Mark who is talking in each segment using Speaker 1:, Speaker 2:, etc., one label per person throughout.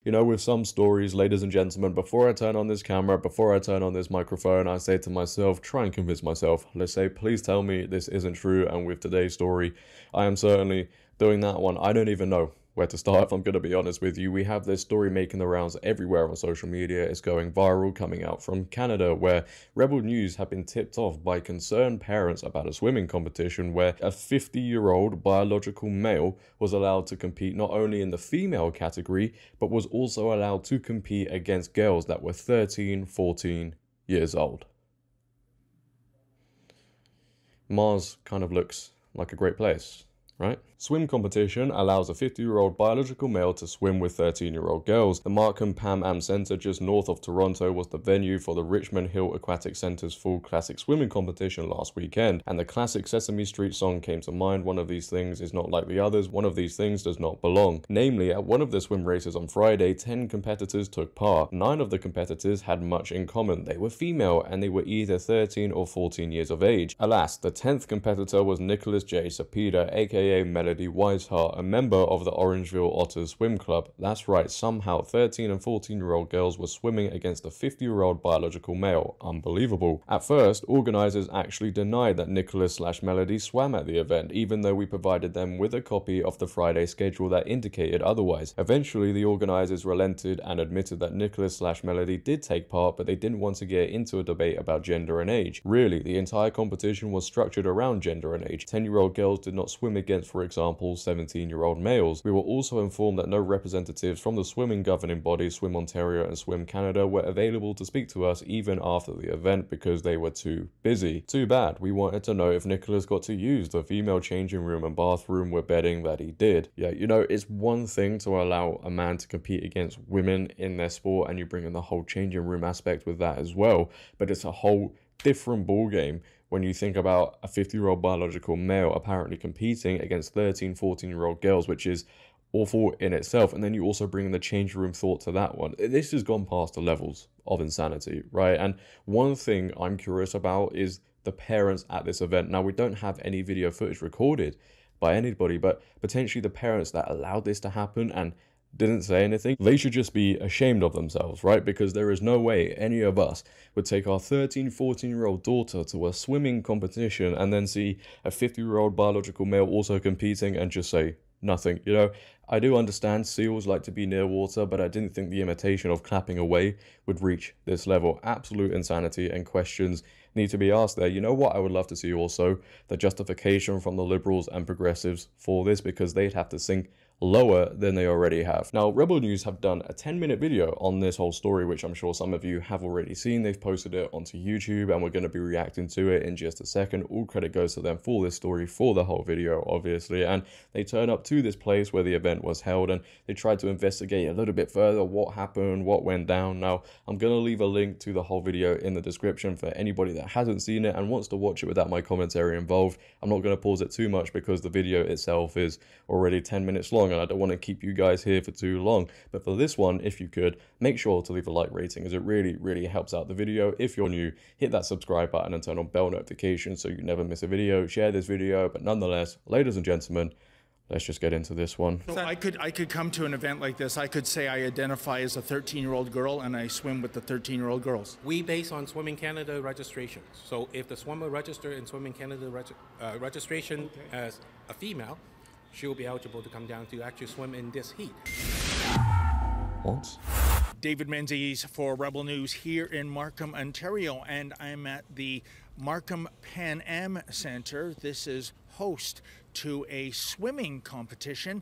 Speaker 1: You know, with some stories, ladies and gentlemen, before I turn on this camera, before I turn on this microphone, I say to myself, try and convince myself. Let's say, please tell me this isn't true. And with today's story, I am certainly doing that one. I don't even know where to start, if I'm going to be honest with you. We have this story making the rounds everywhere on social media. It's going viral, coming out from Canada, where Rebel News have been tipped off by concerned parents about a swimming competition where a 50-year-old biological male was allowed to compete not only in the female category, but was also allowed to compete against girls that were 13, 14 years old. Mars kind of looks like a great place, right? Swim competition allows a 50-year-old biological male to swim with 13-year-old girls. The Markham Pan Am Centre just north of Toronto was the venue for the Richmond Hill Aquatic Centre's full classic swimming competition last weekend, and the classic Sesame Street song came to mind. One of these things is not like the others, one of these things does not belong. Namely, at one of the swim races on Friday, 10 competitors took part. 9 of the competitors had much in common. They were female and they were either 13 or 14 years of age. Alas, the 10th competitor was Nicholas J. Sapeda, aka Melody Wiseheart, a member of the Orangeville Otters Swim Club. That's right, somehow 13 and 14-year-old girls were swimming against a 50-year-old biological male. Unbelievable. At first, organisers actually denied that Nicholas/Melody swam at the event, even though we provided them with a copy of the Friday schedule that indicated otherwise. Eventually, the organisers relented and admitted that Nicholas/Melody did take part, but they didn't want to get into a debate about gender and age. Really, the entire competition was structured around gender and age. 10-year-old girls did not swim against, for example, 17-year-old males. We were also informed that no representatives from the swimming governing bodies Swim Ontario and Swim Canada were available to speak to us even after the event because they were too busy. Too bad. We wanted to know if Nicholas got to use the female changing room and bathroom. We're betting that he did. Yeah, you know, it's one thing to allow a man to compete against women in their sport and you bring in the whole changing room aspect with that as well, but it's a whole different ball game when you think about a 50-year-old biological male apparently competing against 13, 14-year-old girls, which is awful in itself. And then you also bring in the change room thought to that one. This has gone past the levels of insanity, right? And one thing I'm curious about is the parents at this event. Now, we don't have any video footage recorded by anybody, but potentially the parents that allowed this to happen and didn't say anything, they should just be ashamed of themselves, right? Because there is no way any of us would take our 13, 14-year-old daughter to a swimming competition and then see a 50-year-old biological male also competing and just say nothing. You know, I do understand seals like to be near water, but I didn't think the imitation of clapping away would reach this level. Absolute insanity, and questions need to be asked there. You know what I would love to see also? The justification from the Liberals and Progressives for this, because they'd have to sink lower than they already have. Now, Rebel News have done a 10-minute video on this whole story, which I'm sure some of you have already seen. They've posted it onto YouTube and we're going to be reacting to it in just a second. All credit goes to them for this story, for the whole video, obviously. And they turn up to this place where the event was held and they tried to investigate a little bit further what happened, what went down. Now, I'm going to leave a link to the whole video in the description for anybody that hasn't seen it and wants to watch it without my commentary involved. I'm not going to pause it too much because the video itself is already 10 minutes long and I don't want to keep you guys here for too long. But for this one, if you could, make sure to leave a like rating as it really helps out the video. If you're new, hit that subscribe button and turn on bell notifications so you never miss a video. Share this video, but nonetheless, ladies and gentlemen, let's just get into this one.
Speaker 2: So I could come to an event like this. I could say I identify as a 13-year-old girl and I swim with the 13-year-old girls.
Speaker 3: We base on Swimming Canada registration. So if the swimmer registered in Swimming Canada registration as a female, she will be eligible to come down to actually swim in this heat.
Speaker 1: What?
Speaker 2: David Menzies for Rebel News here in Markham, Ontario, and I'm at the Markham Pan Am Centre. This is host to a swimming competition.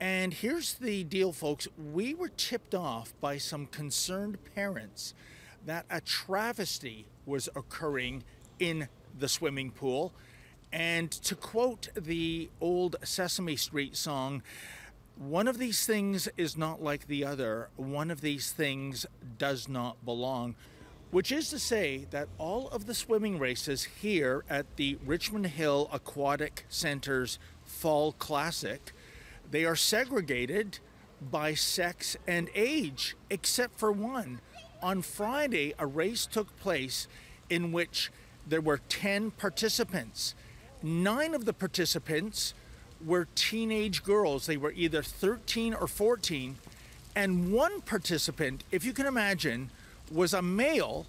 Speaker 2: And here's the deal, folks. We were tipped off by some concerned parents that a travesty was occurring in the swimming pool. And to quote the old Sesame Street song, one of these things is not like the other. One of these things does not belong. Which is to say that all of the swimming races here at the Richmond Hill Aquatic Centre's Fall Classic, they are segregated by sex and age, except for one. On Friday, a race took place in which there were 10 participants. 9 of the participants were teenage girls. They were either 13 or 14, And one participant, if you can imagine, was a male,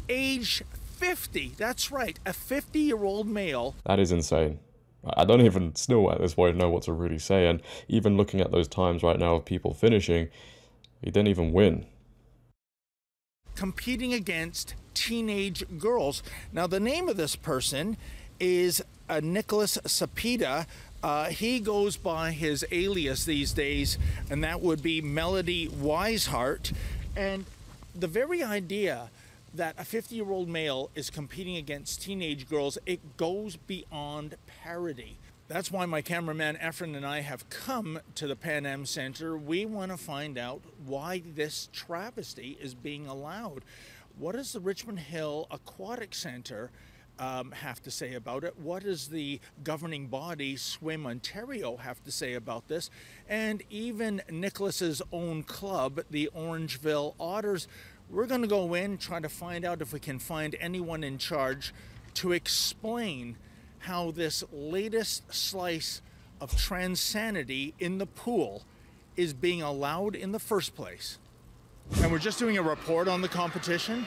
Speaker 2: age 50. That's right, a 50-year-old male.
Speaker 1: That is insane. I don't even still at this point know what to really say. And even looking at those times right now of people finishing, he didn't even win.
Speaker 2: Competing against teenage girls. Now, the name of this person is Nicholas Sapita. He goes by his alias these days, and that would be Melody Wiseheart. And the very idea that a 50-year-old male is competing against teenage girls, it goes beyond parody. That's why my cameraman Efren and I have come to the Pan Am Center. We want to find out why this travesty is being allowed. What does the Richmond Hill Aquatic Center have to say about it? What does the governing body, Swim Ontario, have to say about this? And even Nicholas's own club, the Orangeville Otters. We're going to go in, try to find out if we can find anyone in charge to explain how this latest slice of transanity in the pool is being allowed in the first place. And we're just doing a report on the competition,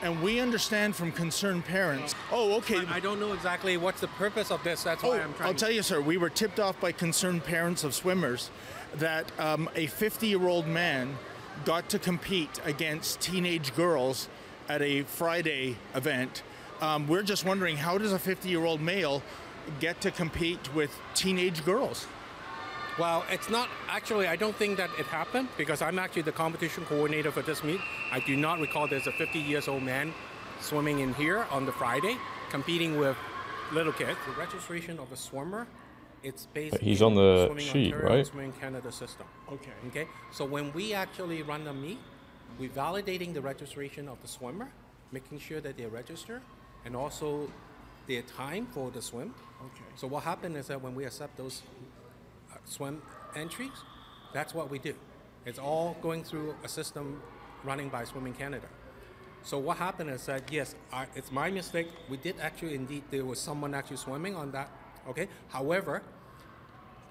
Speaker 2: and we understand from concerned parents. Oh, okay.
Speaker 3: I don't know exactly what's the purpose of this. That's why I'm trying.
Speaker 2: I'll tell you, sir, we were tipped off by concerned parents of swimmers that a 50-year-old man got to compete against teenage girls at a Friday event. We're just wondering, how does a 50-year-old male get to compete with teenage girls?
Speaker 3: Well, it's not actually, I don't think that it happened because I'm actually the competition coordinator for this meet. I do not recall there's a 50-year-old man swimming in here on the Friday competing with little kids. The registration of a swimmer, it's based
Speaker 1: He's on the
Speaker 3: Swimming
Speaker 1: sheet,
Speaker 3: Ontario,
Speaker 1: right?
Speaker 3: Swimming Canada system.
Speaker 2: Okay.
Speaker 3: So when we actually run the meet, we're validating the registration of the swimmer, making sure that they're registered, and also their time for the swim.
Speaker 2: Okay.
Speaker 3: So what happened is that when we accept those swim entries, that's what we do. It's all going through a system running by Swimming Canada. So what happened is that, yes, it's my mistake. We did actually, indeed, there was someone actually swimming on that. Okay. However,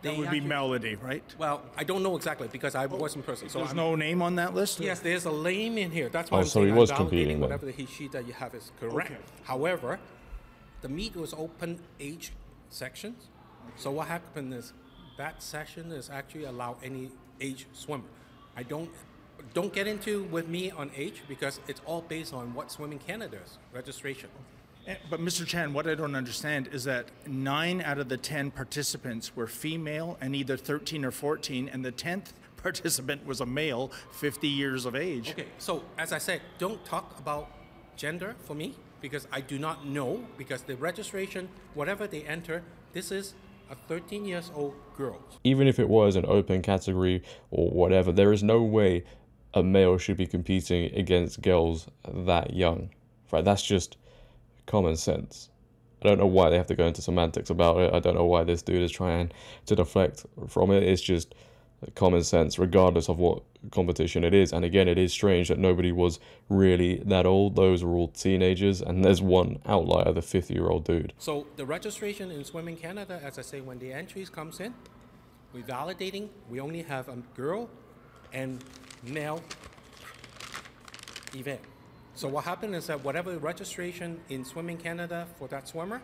Speaker 2: that would be Melody, right?
Speaker 3: Well, I don't know exactly because I wasn't present. So
Speaker 2: there's no name on that list?
Speaker 3: Yes, there's a name in here. That's why I'm
Speaker 1: so
Speaker 3: saying
Speaker 1: he was
Speaker 3: I'm
Speaker 1: competing
Speaker 3: validating
Speaker 1: then.
Speaker 3: whatever the sheet that you have is correct.
Speaker 2: Okay.
Speaker 3: However, the meet was open age sections. So what happened is that session is actually allow any age swimmer. I don't get into with me on age because it's all based on what Swimming Canada's registration.
Speaker 2: But Mr. Chan, what I don't understand is that 9 out of the 10 participants were female and either 13 or 14, and the 10th participant was a male, 50 years of age.
Speaker 3: Okay, so as I said, don't talk about gender for me because I do not know, because the registration, whatever they enter, this is a 13-year-old girl.
Speaker 1: Even if it was an open category or whatever, there is no way a male should be competing against girls that young. Right? That's just common sense. I don't know why they have to go into semantics about it. I don't know why this dude is trying to deflect from it. It's just common sense, regardless of what competition it is. And again, it is strange that nobody was really that old. Those were all teenagers, and there's one outlier, the 50-year-old dude.
Speaker 3: So the registration in Swimming Canada, as I say, when the entries comes in, we're validating. We only have a girl and male event. So what happened is that whatever registration in Swimming Canada for that swimmer,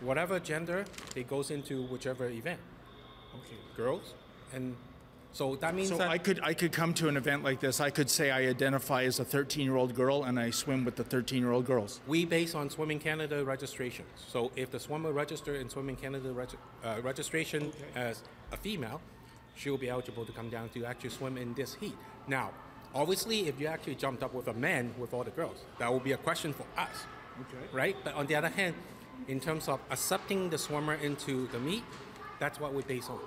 Speaker 3: whatever gender, it goes into whichever event. Okay. Girls. And so that means
Speaker 2: so
Speaker 3: that
Speaker 2: I could come to an event like this. I could say I identify as a 13-year-old girl and I swim with the 13-year-old girls.
Speaker 3: We base on Swimming Canada registration. So if the swimmer registered in Swimming Canada registration as a female, she'll be eligible to come down to actually swim in this heat. Now, obviously, if you actually jumped up with a man with all the girls, that will be a question for us, right? But on the other hand, in terms of accepting the swimmer into the meet, that's what we base on.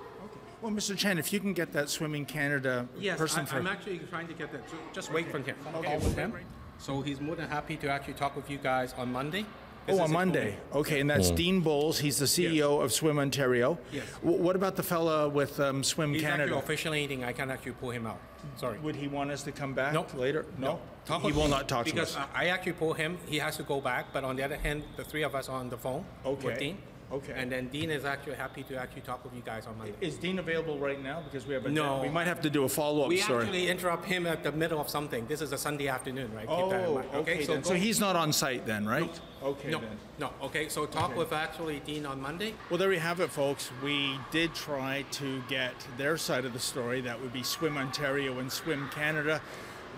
Speaker 2: Well, Mr. Chen, if you can get that Swimming Canada person
Speaker 3: I'm actually trying to get that. Just wait for him. Okay, with him. So he's more than happy to actually talk with you guys on Monday.
Speaker 2: On Monday. Okay, and that's Dean Bowles. He's the CEO of Swim Ontario.
Speaker 3: Yes.
Speaker 2: What about the fella with Swim
Speaker 3: He's
Speaker 2: Canada?
Speaker 3: actually officiating. I can't actually pull him out. Sorry.
Speaker 2: Would he want us to come back
Speaker 3: No.
Speaker 2: later? No. He will not talk to us.
Speaker 3: Because I actually pull him. He has to go back. But on the other hand, the three of us are on the phone with
Speaker 2: Okay.
Speaker 3: Dean.
Speaker 2: Okay.
Speaker 3: And then Dean is actually happy to actually talk with you guys on Monday.
Speaker 2: Is Dean available right now? Because we have a
Speaker 3: No.
Speaker 2: we might have to do a follow-up
Speaker 3: We
Speaker 2: story.
Speaker 3: actually interrupt him at the middle of something. This is a Sunday afternoon, right? Keep that in
Speaker 2: Oh,
Speaker 3: mind.
Speaker 2: okay.
Speaker 3: So,
Speaker 2: So he's not on site then, right? Okay.
Speaker 3: no,
Speaker 2: Then.
Speaker 3: no. Okay, so talk with actually Dean on Monday.
Speaker 2: Well, there you have it, folks. We did try to get their side of the story. That would be Swim Ontario and Swim Canada.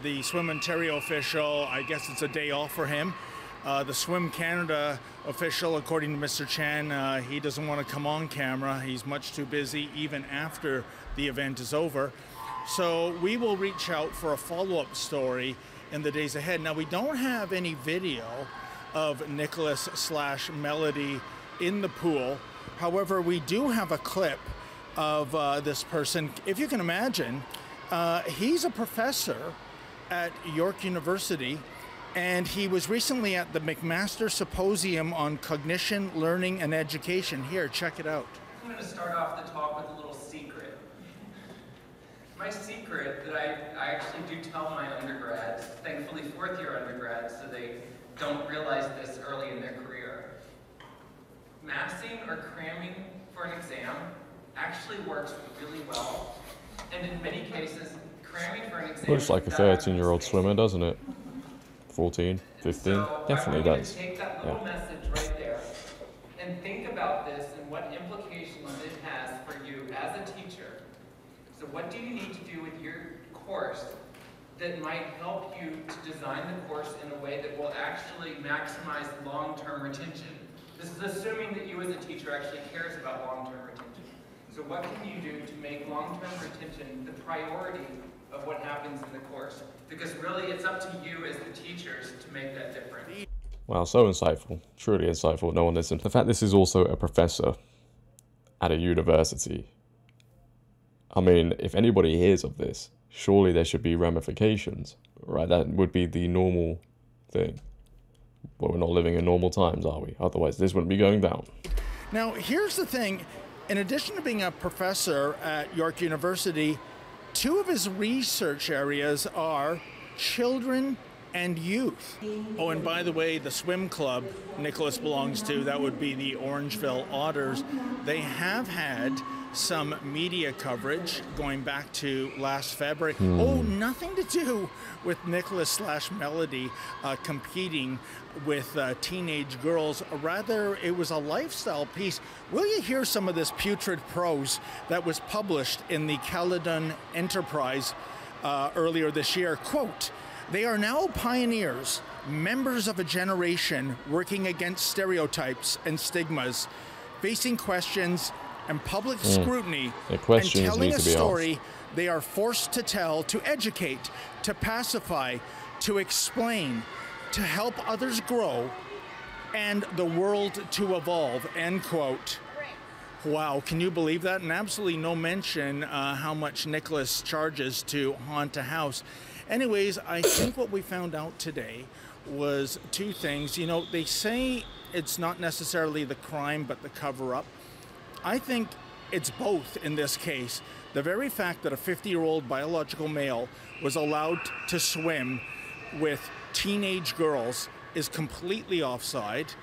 Speaker 2: The Swim Ontario official, I guess it's a day off for him. The Swim Canada official, according to Mr. Chan, he doesn't want to come on camera. He's much too busy even after the event is over. So we will reach out for a follow-up story in the days ahead. Now, we don't have any video of Nicholas/Melody in the pool. However, we do have a clip of this person. If you can imagine, he's a professor at York University, and he was recently at the McMaster Symposium on Cognition, Learning, and Education. Here, check it out.
Speaker 4: I'm going to start off the talk with a little secret. My secret that I actually do tell my undergrads, thankfully fourth-year undergrads, so they don't realize this early in their career. Massing or cramming for an exam actually works really well, and in many cases, cramming for an exam
Speaker 1: Looks like a 13-year-old swimmer, doesn't it? 14, 15,
Speaker 4: so
Speaker 1: definitely
Speaker 4: I want
Speaker 1: does.
Speaker 4: you to take that little message right there and think about this and what implications it has for you as a teacher. So what do you need to do with your course that might help you to design the course in a way that will actually maximize long-term retention? This is assuming that you as a teacher actually cares about long-term retention. So what can you do to make long-term retention the priority of what happens in the course? Because really it's up to you as the teachers to make that difference.
Speaker 1: Wow, so insightful. Truly insightful. No one listened. The fact this is also a professor at a university. I mean, if anybody hears of this, surely there should be ramifications, right? That would be the normal thing. But we're not living in normal times, are we? Otherwise, this wouldn't be going down.
Speaker 2: Now, here's the thing. In addition to being a professor at York University, two of his research areas are children and youth. Oh, and by the way, the swim club Nicholas belongs to, that would be the Orangeville Otters, they have had some media coverage going back to last February. Oh, nothing to do with Nicholas/Melody competing with teenage girls. Rather, it was a lifestyle piece. Will you hear some of this putrid prose that was published in the Caledon Enterprise earlier this year? Quote, "They are now pioneers, members of a generation working against stereotypes and stigmas, facing questions and public scrutiny, and telling a story they are forced to tell, to educate, to pacify, to explain, to help others grow, and the world to evolve," end quote. Wow, can you believe that? And absolutely no mention how much Nicholas charges to haunt a house. Anyways, I think what we found out today was two things. You know, they say it's not necessarily the crime, but the cover-up. I think it's both in this case. The very fact that a 50-year-old biological male was allowed to swim with teenage girls is completely offside.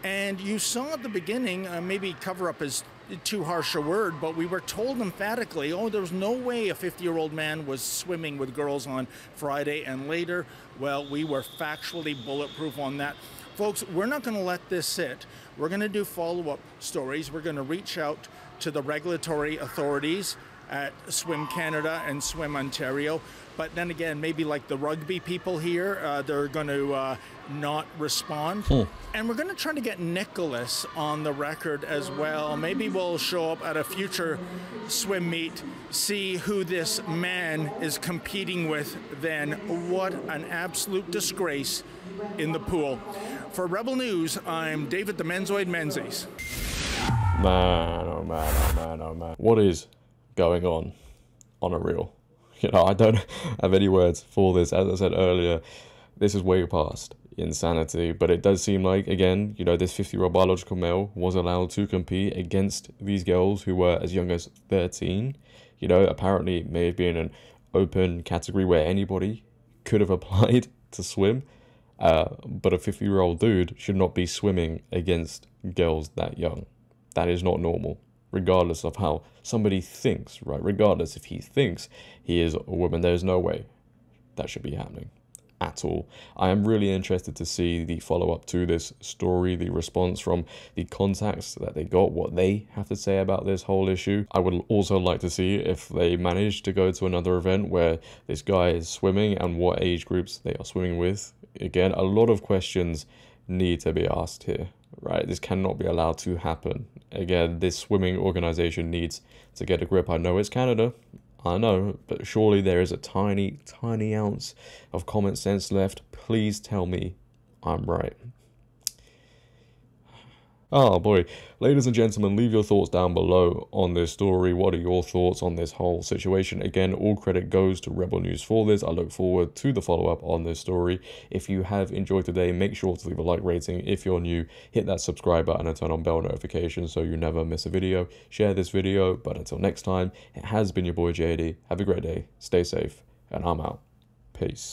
Speaker 2: And you saw at the beginning, maybe cover-up is too harsh a word, but we were told emphatically, oh, there's no way a 50-year-old man was swimming with girls on Friday and later. Well, we were factually bulletproof on that. Folks, we're not going to let this sit. We're going to do follow-up stories. We're going to reach out to the regulatory authorities at Swim Canada and Swim Ontario. But then again, maybe like the rugby people here, they're going to not respond. And we're going to try to get Nicholas on the record as well. Maybe we'll show up at a future swim meet, see who this man is competing with then. What an absolute disgrace in the pool. For Rebel News, I'm David the Menzoid Menzies.
Speaker 1: Man, oh man, oh man, oh man. What is going on a reel? You know, I don't have any words for this. As I said earlier, this is way past insanity, but it does seem like, again, you know, this 50-year-old biological male was allowed to compete against these girls who were as young as 13. You know, apparently it may have been an open category where anybody could have applied to swim, but a 50-year-old dude should not be swimming against girls that young. That is not normal, regardless of how somebody thinks, right? Regardless if he thinks he is a woman, there's no way that should be happening at all. I am really interested to see the follow-up to this story, the response from the contacts that they got, what they have to say about this whole issue. I would also like to see if they manage to go to another event where this guy is swimming and what age groups they are swimming with. Again, a lot of questions need to be asked here, right? This cannot be allowed to happen. Again, this swimming organization needs to get a grip. I know it's Canada, I know, but surely there is a tiny, tiny ounce of common sense left. Please tell me I'm right. Oh boy. Ladies and gentlemen, leave your thoughts down below on this story. What are your thoughts on this whole situation? Again, all credit goes to Rebel News for this. I look forward to the follow-up on this story. If you have enjoyed today, make sure to leave a like rating. If you're new, hit that subscribe button and turn on bell notifications so you never miss a video. Share this video, but until next time, it has been your boy JD. Have a great day, stay safe, and I'm out. Peace.